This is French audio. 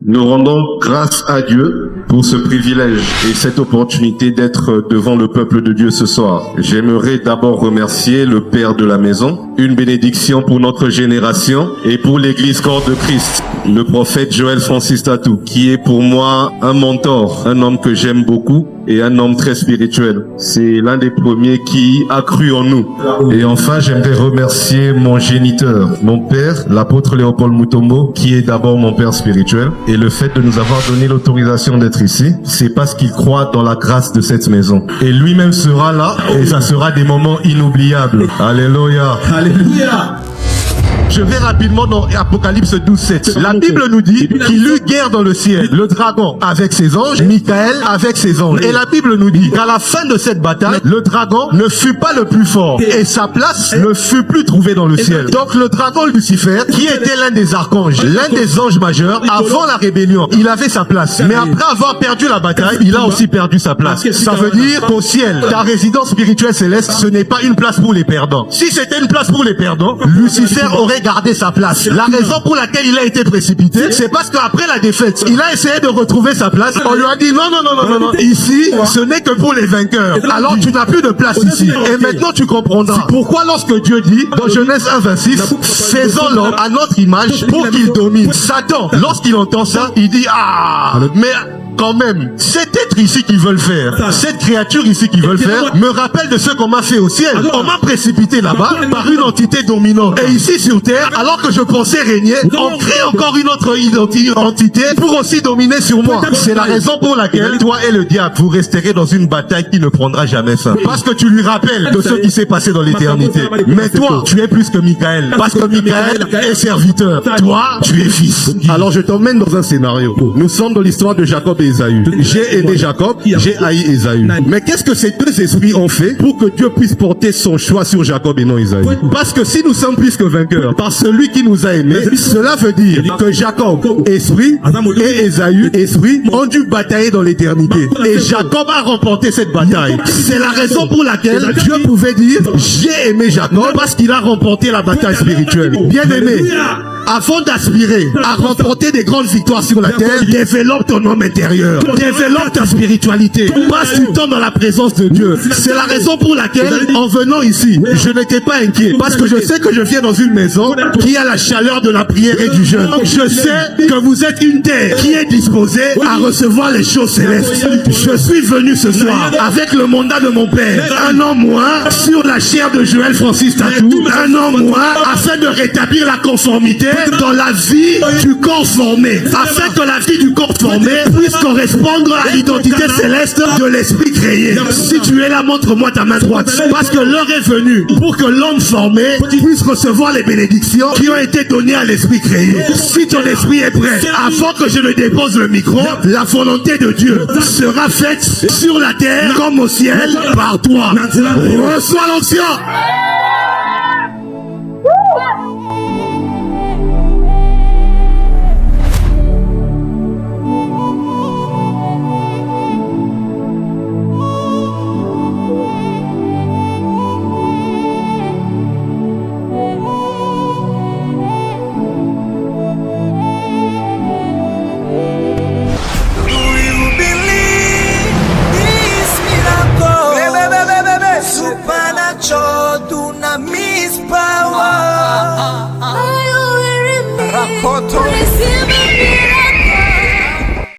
Nous rendons grâce à Dieu pour ce privilège et cette opportunité d'être devant le peuple de Dieu ce soir. J'aimerais d'abord remercier le Père de la maison, une bénédiction pour notre génération et pour l'Église Corps de Christ, le prophète Joël Francis Tatou, qui est pour moi un mentor, un homme que j'aime beaucoup et un homme très spirituel. C'est l'un des premiers qui a cru en nous. Et enfin, j'aimerais remercier mon géniteur, mon père, l'apôtre Léopold Mutombo, qui est d'abord mon père spirituel. Et le fait de nous avoir donné l'autorisation d'être ici, c'est parce qu'il croit dans la grâce de cette maison. Et lui-même sera là, et ça sera des moments inoubliables. Alléluia. Alléluia. Je vais rapidement dans Apocalypse 12:7. La Bible nous dit qu'il eut guerre dans le ciel. Le dragon avec ses anges, Michael avec ses anges. Et la Bible nous dit qu'à la fin de cette bataille, le dragon ne fut pas le plus fort. Et sa place ne fut plus trouvée dans le ciel. Donc le dragon Lucifer, qui était l'un des archanges, l'un des anges majeurs, avant la rébellion, il avait sa place. Mais après avoir perdu la bataille, il a aussi perdu sa place. Ça veut dire qu'au ciel, ta résidence spirituelle céleste, ce n'est pas une place pour les perdants. Si c'était une place pour les perdants, Lucifer aurait gardé sa place. La raison pour laquelle il a été précipité, c'est parce qu'après la défaite, il a essayé de retrouver sa place. On lui a dit non. Ici, ce n'est que pour les vainqueurs. Alors tu n'as plus de place ici. Et maintenant tu comprendras pourquoi lorsque Dieu dit dans Genèse 1:26, faisons l'homme à notre image pour qu'il domine. Satan, lorsqu'il entend ça, il dit mais quand même, cet être ici qu'ils veulent faire, cette créature ici qu'ils veulent faire, me rappelle de ce qu'on m'a fait au ciel. On m'a précipité là-bas par une entité dominante. Et ici sur terre, alors que je pensais régner, on crée encore une autre entité pour aussi dominer sur moi. C'est la raison pour laquelle toi et le diable, vous resterez dans une bataille qui ne prendra jamais fin. Parce que tu lui rappelles de ce qui s'est passé dans l'éternité. Mais toi, tu es plus que Michael. Parce que Michael est serviteur. Toi, tu es fils. Alors je t'emmène dans un scénario. Nous sommes dans l'histoire de Jacob et Ésaü. J'ai aimé Jacob, j'ai haï Ésaü. Mais qu'est-ce que ces deux esprits ont fait pour que Dieu puisse porter son choix sur Jacob et non Ésaü? Parce que si nous sommes plus que vainqueurs par celui qui nous a aimés, cela veut dire que Jacob, esprit, et Ésaü, esprit, ont dû batailler dans l'éternité. Et Jacob a remporté cette bataille. C'est la raison pour laquelle Dieu pouvait dire j'ai aimé Jacob parce qu'il a remporté la bataille spirituelle. Bien aimé, avant d'aspirer à remporter des grandes victoires sur la terre, développe ton homme intérieur. Développe ta spiritualité. Passe du temps dans la présence de Dieu. C'est la raison pour laquelle, en venant ici, je n'étais pas inquiet. Parce que je sais que je viens dans une maison qui a la chaleur de la prière et du jeûne. Je sais que vous êtes une terre qui est disposée à recevoir les choses célestes. Je suis venu ce soir avec le mandat de mon père. Un an moins sur la chair de Joël Francis Tatou. Un an moins afin de rétablir la conformité dans la vie du corps formé. Afin que la vie du corps formé puisse correspondre à l'identité céleste de l'esprit créé. Si tu es là, montre-moi ta main droite. Parce que l'heure est venue pour que l'homme formé puisse recevoir les bénédictions qui ont été données à l'esprit créé. Si ton esprit est prêt, avant que je ne dépose le micro, la volonté de Dieu sera faite sur la terre comme au ciel par toi. Reçois l'onction.